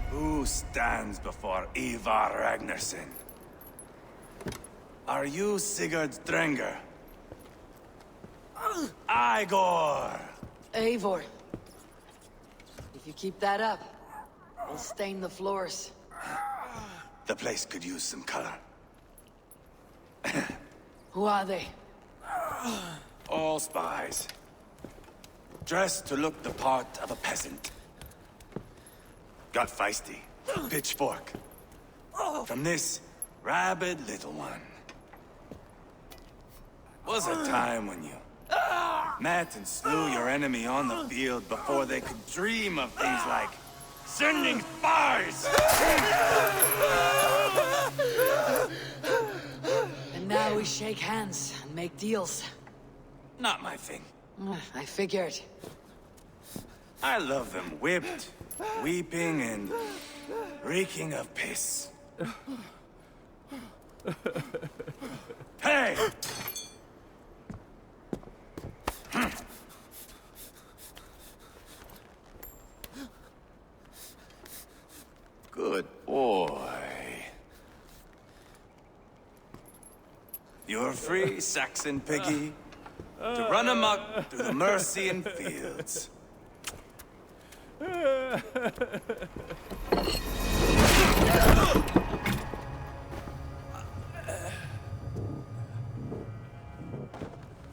Who stands before Ivar Ragnarsson? Are you Sigurd Drenger? Igor! Eivor. If you keep that up, we'll stain the floors. The place could use some color. Who are they? All spies. Dressed to look the part of a peasant. Got feisty. Pitchfork. From this rabid little one. Was a time when you met and slew your enemy on the field before they could dream of things like sending spies! And now we shake hands and make deals. Not my thing. I figured. I love them whipped, weeping, and reeking of piss. Hey! Good boy. You're free, Saxon piggy, to run amok through the Mercian fields.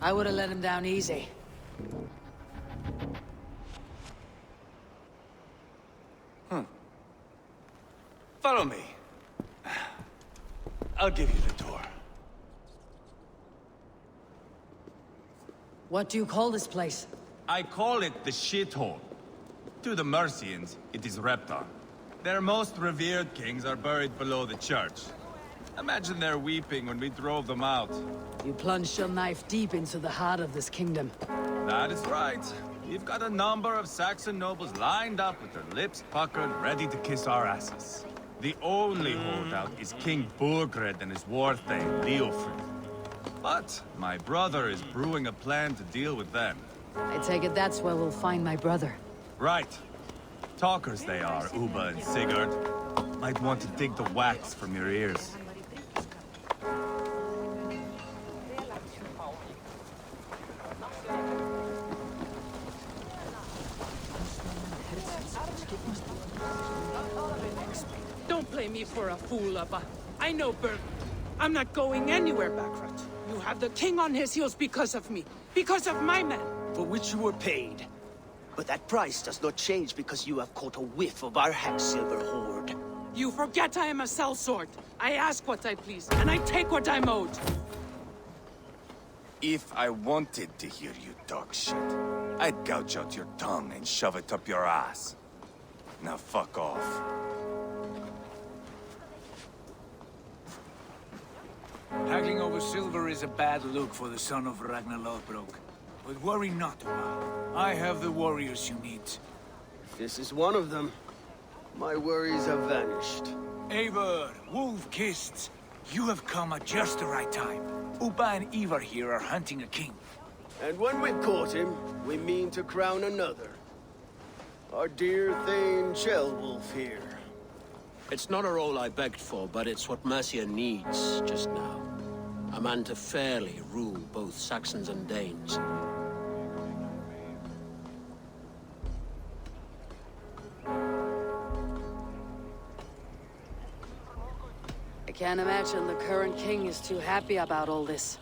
I would have let him down easy. Follow me. I'll give you the tour. What do you call this place? I call it the shithole. To the Mercians, it is Reptar. Their most revered kings are buried below the church. Imagine their weeping when we drove them out. You plunged your knife deep into the heart of this kingdom. That is right. We've got a number of Saxon nobles lined up with their lips puckered, ready to kiss our asses. The only holdout is King Burgred and his war thane, Leofrid. But my brother is brewing a plan to deal with them. I take it that's where we'll find my brother. Right. Talkers they are, Uba and Sigurd. Might want to dig the wax from your ears. Don't play me for a fool, Abba. I know Berg. I'm not going anywhere backward. You have the king on his heels because of me. Because of my men. For which you were paid. But that price does not change because you have caught a whiff of our hack-silver hoard. You forget I am a sellsword. I ask what I please, and I take what I'm owed. If I wanted to hear you talk shit, I'd gouge out your tongue and shove it up your ass. Now fuck off. Haggling over silver is a bad look for the son of Ragnar Lothbrok. But worry not, Uma. I have the warriors you need. This is one of them. My worries have vanished. Eivor, wolf-kissed, you have come at just the right time. Uba and Ivar here are hunting a king. And when we've caught him, we mean to crown another. Our dear Thane Chelwolf here. It's not a role I begged for, but it's what Mercia needs just now. A man to fairly rule both Saxons and Danes. I can't imagine the current king is too happy about all this.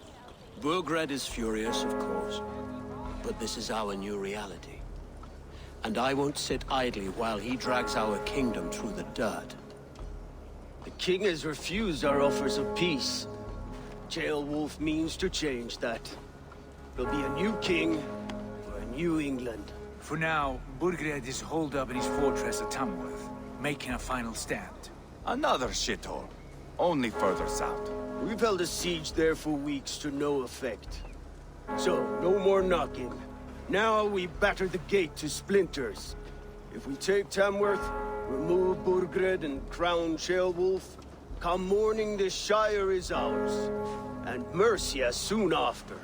Burgred is furious, of course. But this is our new reality. And I won't sit idly while he drags our kingdom through the dirt. The king has refused our offers of peace. Ceolwulf means to change that. There'll be a new king for a new England. For now, Burgred is holed up in his fortress at Tamworth, making a final stand. Another shithole. Only further south. We've held a siege there for weeks to no effect. So, no more knocking. Now we batter the gate to splinters. If we take Tamworth, remove Burgred and crown Ceolwulf, come morning the Shire is ours. And Mercia soon after.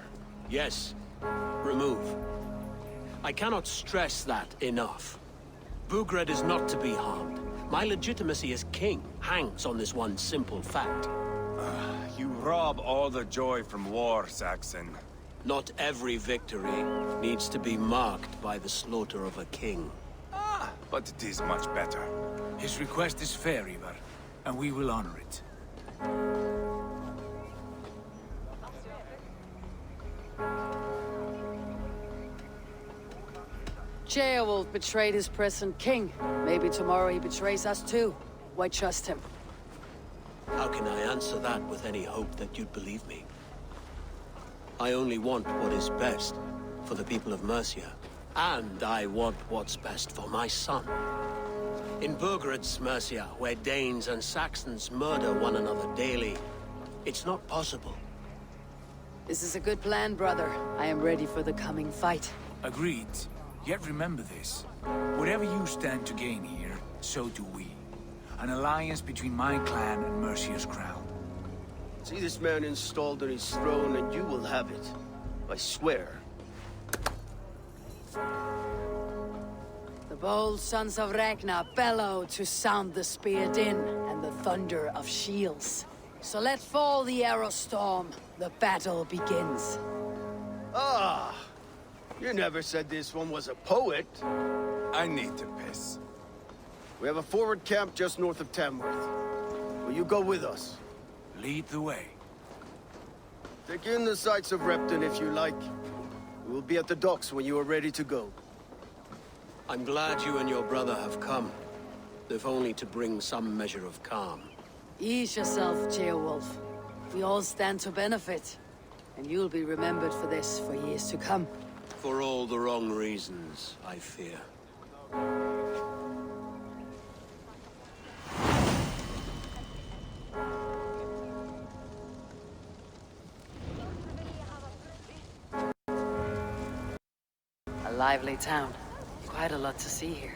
Yes, remove. I cannot stress that enough. Burgred is not to be harmed. My legitimacy as king hangs on this one simple fact. You rob all the joy from war, Saxon. Not every victory needs to be marked by the slaughter of a king. But it is much better. His request is fair, Ivar, and we will honor it. Ceolwulf betrayed his present king. Maybe tomorrow he betrays us too. Why trust him? How can I answer that with any hope that you'd believe me? I only want what is best for the people of Mercia. And I want what's best for my son. In Burgred's Mercia, where Danes and Saxons murder one another daily, it's not possible. This is a good plan, brother. I am ready for the coming fight. Agreed. Yet remember this. Whatever you stand to gain here, so do we. An alliance between my clan and Mercia's crown. See this man installed on his throne and you will have it. I swear. The bold sons of Ragnar bellow to sound the spear din and the thunder of shields. So let fall the arrow storm. The battle begins. Ah! You never said this one was a poet. I need to piss. We have a forward camp just north of Tamworth. Will you go with us? Lead the way. Take in the sights of Rebton if you like. We'll be at the docks when you are ready to go. I'm glad you and your brother have come, if only to bring some measure of calm. Ease yourself, Ceolwulf. We all stand to benefit. And you'll be remembered for this for years to come. For all the wrong reasons, I fear. A lively town. Quite a lot to see here.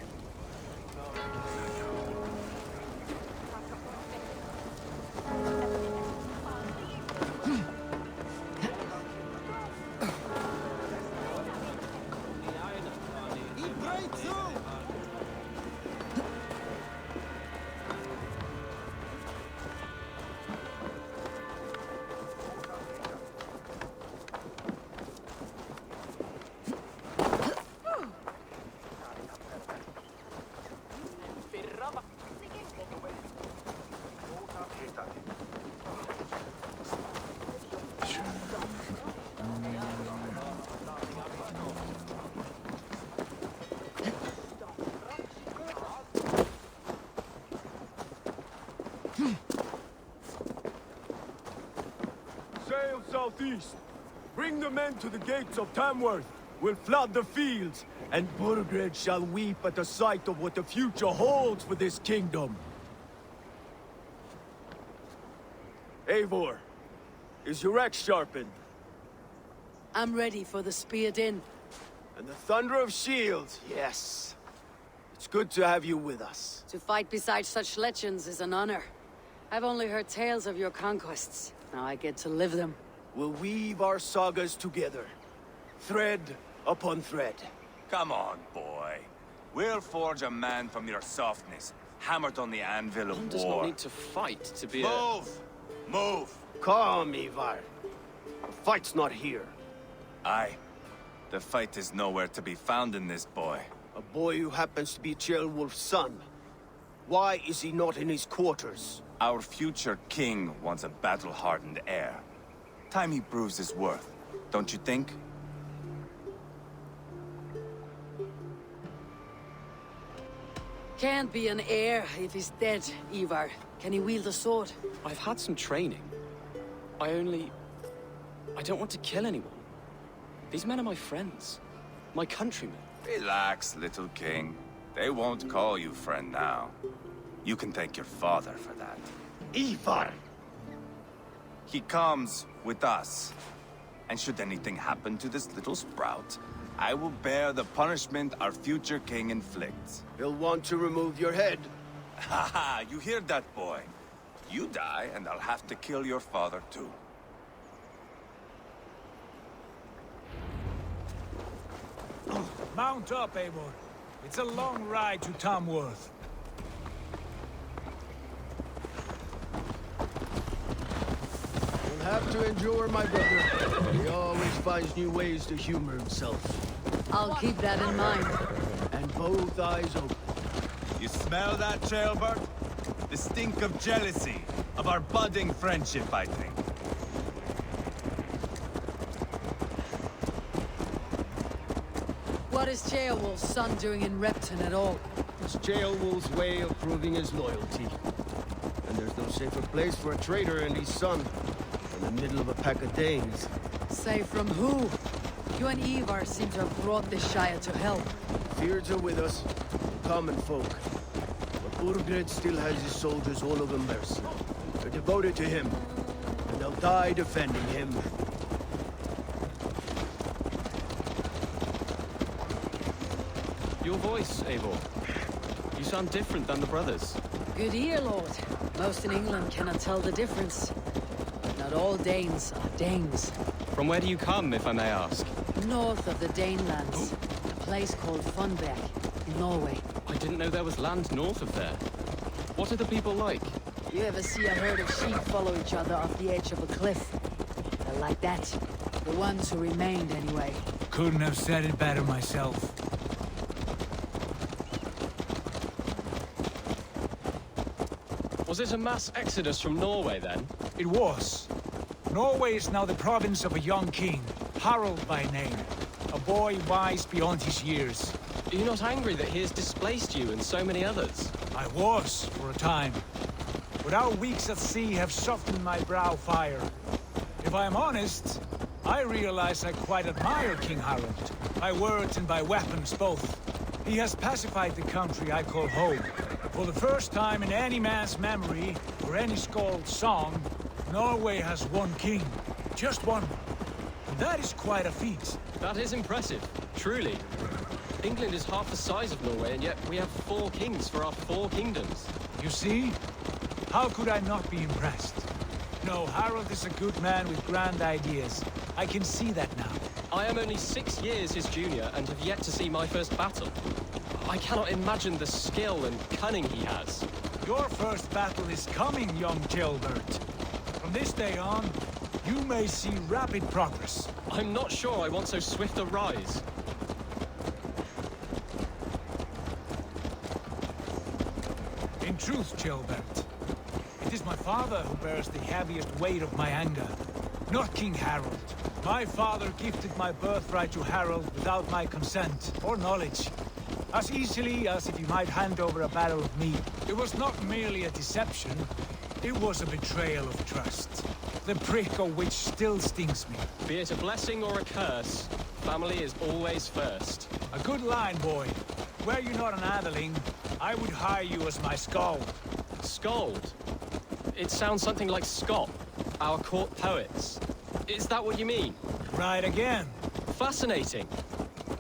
Sail southeast. Bring the men to the gates of Tamworth. We'll flood the fields, and Burgred shall weep at the sight of what the future holds for this kingdom. Eivor, is your axe sharpened? I'm ready for the spear din. And the thunder of shields, yes. It's good to have you with us. To fight beside such legends is an honor. I've only heard tales of your conquests. Now I get to live them. We'll weave our sagas together. Thread upon thread. Come on, boy. We'll forge a man from your softness, hammered on the anvil of One does war. not need to fight to be a... Move! Move! Calm, Ivar. The fight's not here. Aye. The fight is nowhere to be found in this boy. A boy who happens to be Ceolwulf's son. Why is he not in his quarters? Our future king wants a battle-hardened heir. Time he proves his worth, don't you think? can't be an heir if he's dead, Ivar. Can he wield a sword? I've had some training. I don't want to kill anyone. These men are my friends. My countrymen. Relax, little king. They won't call you friend now. You can thank your father for that. Ivar! He comes with us. And should anything happen to this little sprout, I will bear the punishment our future king inflicts. He'll want to remove your head. Haha, you hear that, boy? You die, and I'll have to kill your father, too. Mount up, Eivor. It's a long ride to Tamworth. You'll have to endure, my brother. He always finds new ways to humor himself. I'll keep that in mind. And both eyes open. You smell that, Jailbird? The stink of jealousy, of our budding friendship, I think. What is Ceolwulf's son doing in Repton at all? It's Ceolwulf's way of proving his loyalty. And there's no safer place for a traitor and his son than the middle of a pack of Danes. Safe from who? You and Ivar seem to have brought this Shire to help. Fears are with us, the common folk. But Burgred still has his soldiers all over Mercia. They're devoted to him, and they'll die defending him. Your voice, Eivor. You sound different than the brothers. Good ear, Lord. Most in England cannot tell the difference. Not all Danes are Danes. From where do you come, if I may ask? North of the Danelands, a place called Funberg, in Norway. I didn't know there was land north of there. What are the people like? You ever see a herd of sheep follow each other off the edge of a cliff? They're like that. The ones who remained, anyway. Couldn't have said it better myself. Was it a mass exodus from Norway, then? It was. Norway is now the province of a young king, Harald by name. A boy wise beyond his years. Are you not angry that he has displaced you and so many others? I was, for a time. But our weeks at sea have softened my brow fire. If I am honest, I realize I quite admire King Harald. By words and by weapons both. He has pacified the country I call home. For the first time in any man's memory, or any skald's song, Norway has one king. Just one. And that is quite a feat. That is impressive, truly. England is half the size of Norway, and yet we have 4 kings for our 4 kingdoms. You see? How could I not be impressed? No, Harald is a good man with grand ideas. I can see that now. I am only 6 years his junior and have yet to see my first battle. I cannot imagine the skill and cunning he has. Your first battle is coming, young Gilbert. From this day on, you may see rapid progress. I'm not sure I want so swift a rise. In truth, Gilbert, it is my father who bears the heaviest weight of my anger, not King Harald. My father gifted my birthright to Harald without my consent or knowledge. As easily as if he might hand over a barrel of meat. It was not merely a deception, it was a betrayal of trust. The prick of which still stings me. Be it a blessing or a curse, family is always first. A good line, boy. Were you not an atheling, I would hire you as my skald. Skald? It sounds something like Scott, our court poets. Is that what you mean? Right again. Fascinating.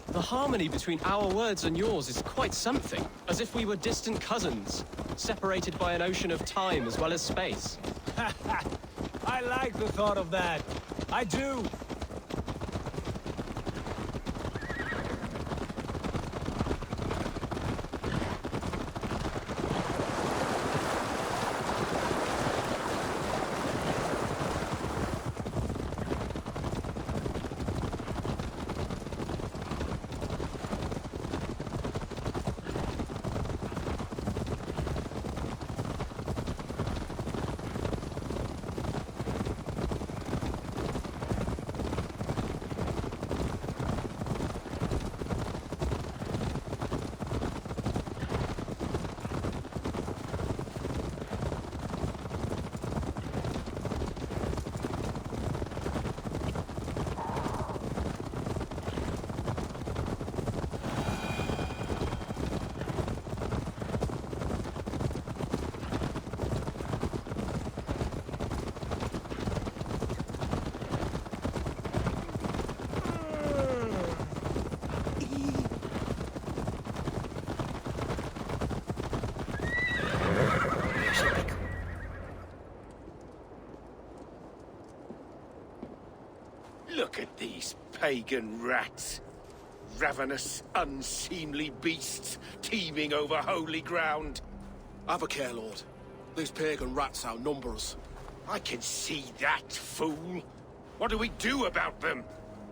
The harmony between our words and yours is quite something. As if we were distant cousins, separated by an ocean of time as well as space. I like the thought of that. I do. pagan rats. Ravenous, unseemly beasts teeming over holy ground. Have a care, Lord. These pagan rats outnumber us. I can see that, fool. What do we do about them?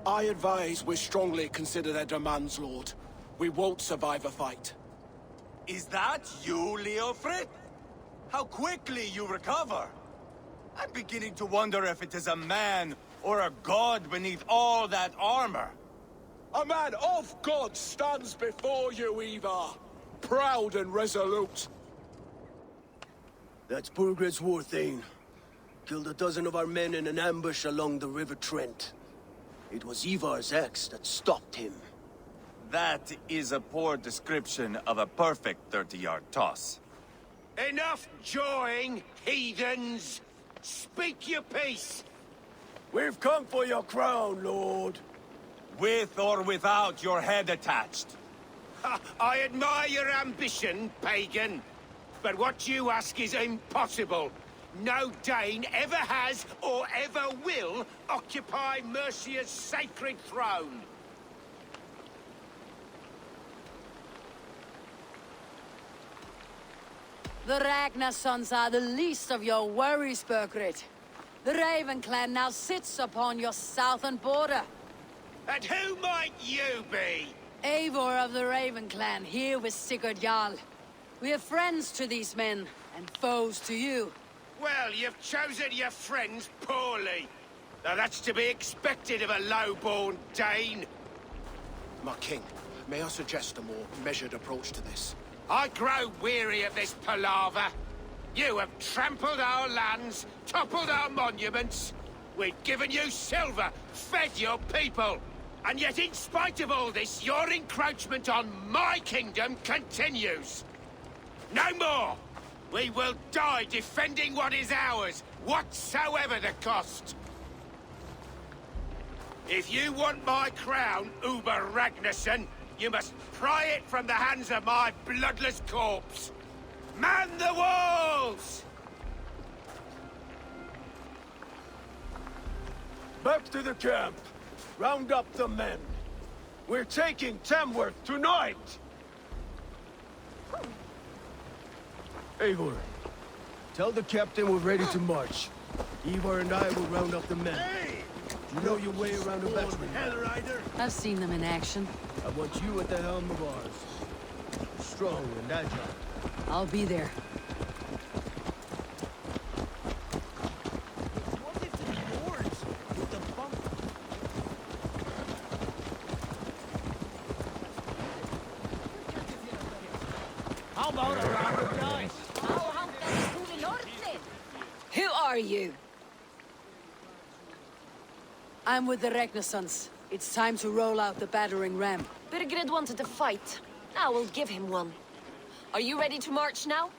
I advise we strongly consider their demands, Lord. We won't survive a fight. Is that you, Leofrid? How quickly you recover! I'm beginning to wonder if it is a man or a god beneath all that armor. A man of God stands before you, Ivar. Proud and resolute. That's Burgred's war thane. Killed a dozen of our men in an ambush along the River Trent. It was Ivar's axe that stopped him. That is a poor description of a perfect 30-yard toss. Enough jawing, heathens! Speak your piece! We've come for your crown, Lord. With or without your head attached. Ha, I admire your ambition, pagan. But what you ask is impossible. No Dane ever has or ever will occupy Mercia's sacred throne. The Ragnar sons are the least of your worries, Burgred. The Raven clan now sits upon your southern border. And who might you be? Eivor of the Raven clan, here with Sigurd Jarl. We are friends to these men, and foes to you. Well, you've chosen your friends poorly. Now that's to be expected of a low-born Dane. My king, may I suggest a more measured approach to this? I grow weary of this palaver. You have trampled our lands, toppled our monuments. We've given you silver, fed your people. And yet in spite of all this, your encroachment on my kingdom continues. No more! We will die defending what is ours, whatsoever the cost. If you want my crown, Uber Ragnarsson, you must pry it from the hands of my bloodless corpse. Man the walls! Back to the camp. Round up the men. We're taking Tamworth tonight! Eivor, tell the captain we're ready to march. Ivar and I will round up the men. You know your way around a battery. I've seen them in action. I want you at the helm of ours. Strong and agile. I'll be there. How about a round of dice? Who are you? I'm with the Ragnarsons. It's time to roll out the battering ram. Burgred wanted to fight. I will give him one. Are you ready to march now?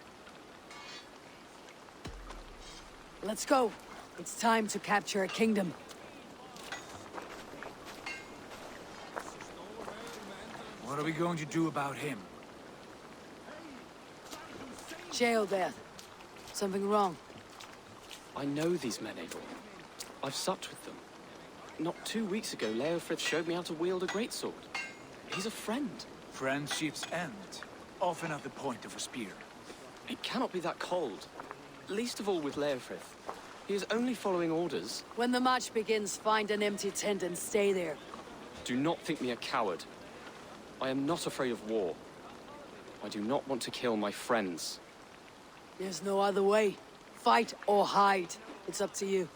Let's go. It's time to capture a kingdom. What are we going to do about him? Jail death. Something wrong. I know these men, Eivor. I've supped with them. Not 2 weeks ago, Leofrid showed me how to wield a greatsword. He's a friend. Friendships end, often at the point of a spear. It cannot be that cold. Least of all with Leofrid. He is only following orders. When the march begins, find an empty tent and stay there. Do not think me a coward. I am not afraid of war. I do not want to kill my friends. There's no other way. Fight or hide. It's up to you.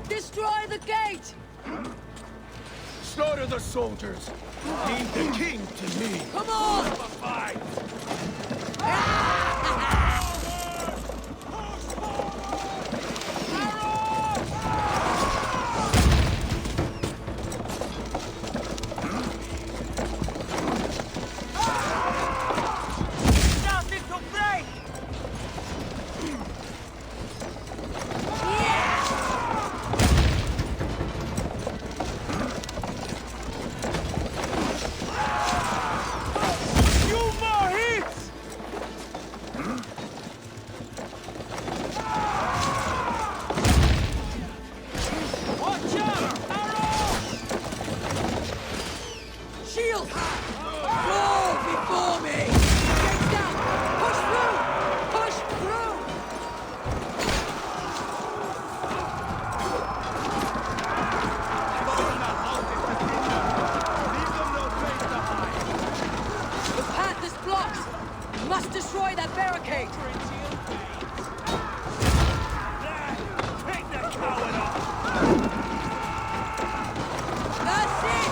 Destroy the gate! Slaughter the soldiers. Leave the king to me. Come on! Fight! Destroy that barricade! Take that coward off! That's it!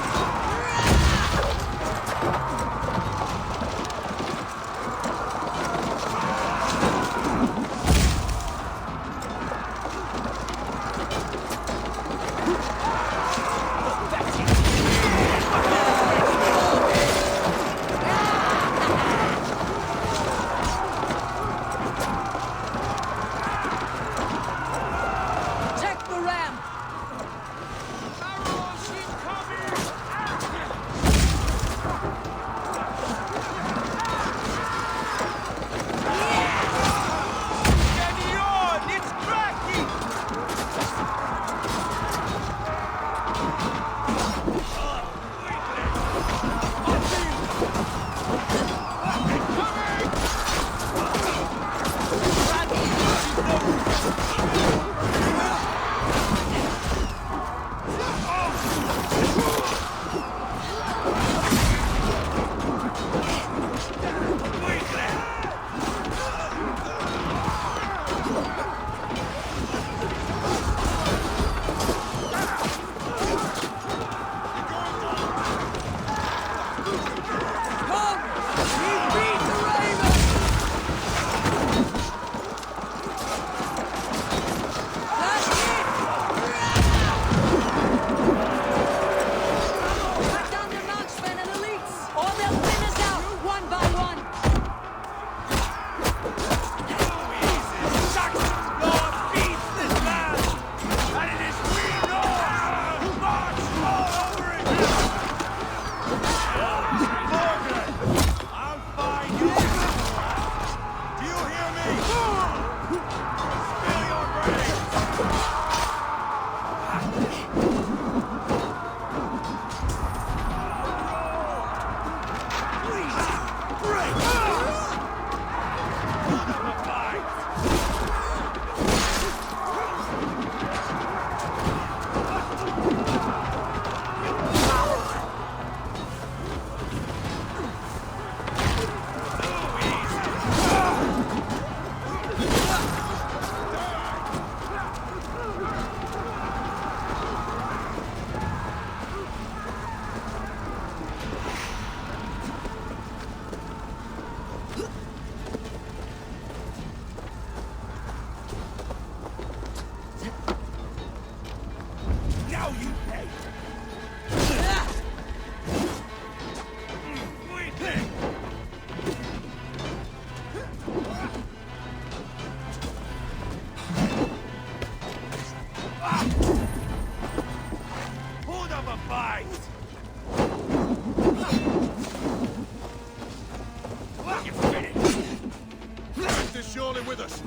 Surely with us.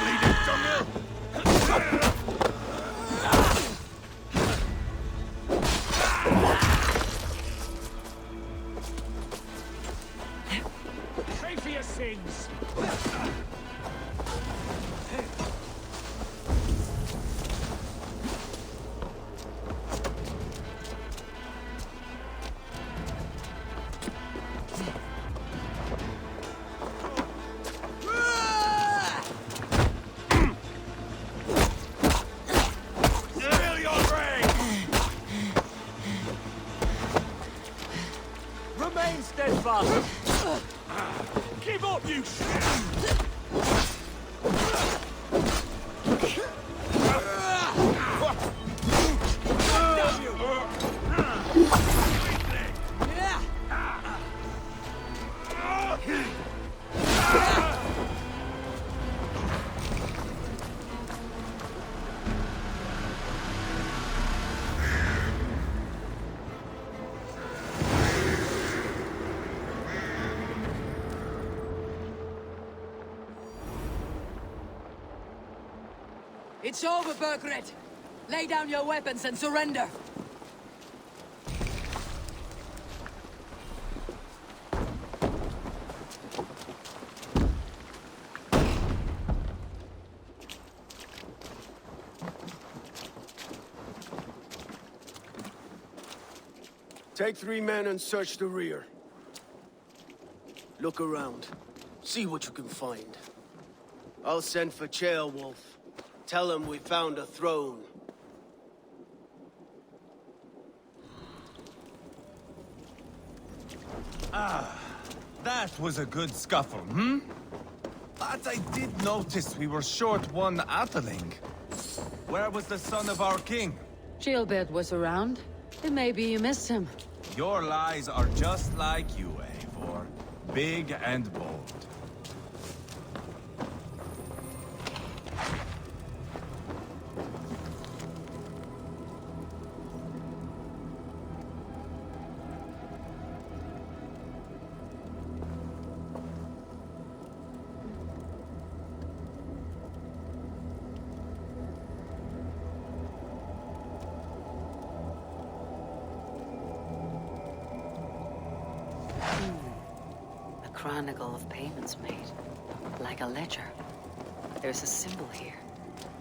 Bleeding jungle. Pray for your sins. steadfast. Give up, you It's over, Burgred. Lay down your weapons and surrender. Take 3 men and search the rear. Look around. See what you can find. I'll send for Ceolwulf. Tell him we found a throne. That was a good scuffle, hmm? But I did notice we were short one Atheling. Where was the son of our king? Gilbert was around. Then maybe you missed him. Your lies are just like you, Eivor. Big and bold. Chronicle of payments made. Like a ledger. There's a symbol here.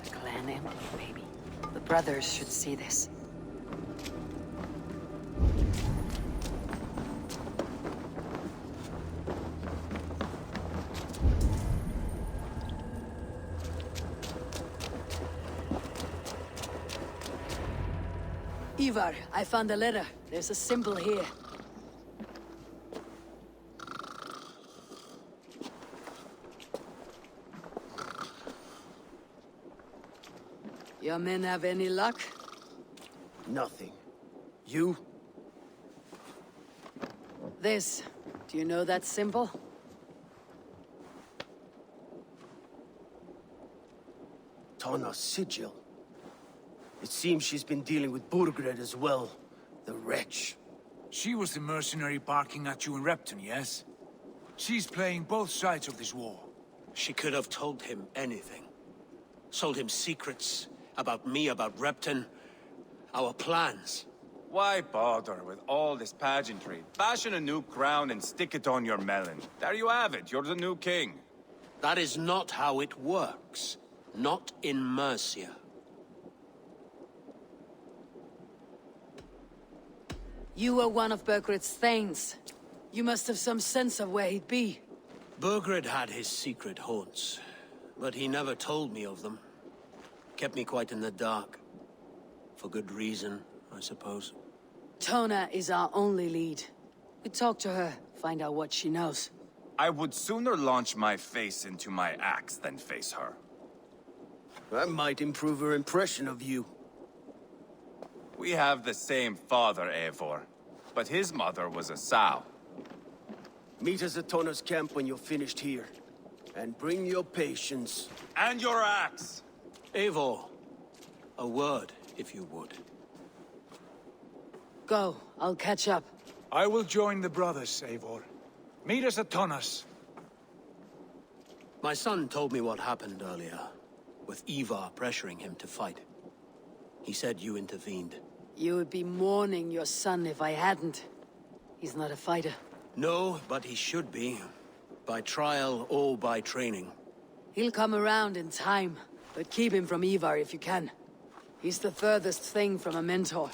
A clan emblem, maybe. The brothers should see this. Ivar, I found a letter. There's a symbol here. Your men have any luck? Nothing. You? This. Do you know that symbol? Tana's sigil. It seems she's been dealing with Burgred as well. The wretch. She was the mercenary barking at you in Rebton, yes? She's playing both sides of this war. She could have told him anything. Sold him secrets about me, about Rebton, our plans. Why bother with all this pageantry? Fashion a new crown and stick it on your melon. There you have it, you're the new king. That is not how it works. Not in Mercia. You were one of Burgred's thanes. You must have some sense of where he'd be. Burgred had his secret haunts, but he never told me of them. Kept me quite in the dark. For good reason, I suppose. Tona is our only lead. We talk to her, find out what she knows. I would sooner launch my face into my axe than face her. That might improve her impression of you. We have the same father, Eivor, but his mother was a sow. Meet us at Tona's camp when you're finished here. And bring your patience. And your axe! Eivor, a word, if you would. Go, I'll catch up. I will join the brothers, Eivor. Meet us at Tonas. My son told me what happened earlier, with Ivar pressuring him to fight. He said you intervened. You would be mourning your son if I hadn't. He's not a fighter. No, but he should be. By trial or by training. He'll come around in time, but keep him from Ivar if you can. He's the furthest thing from a mentor.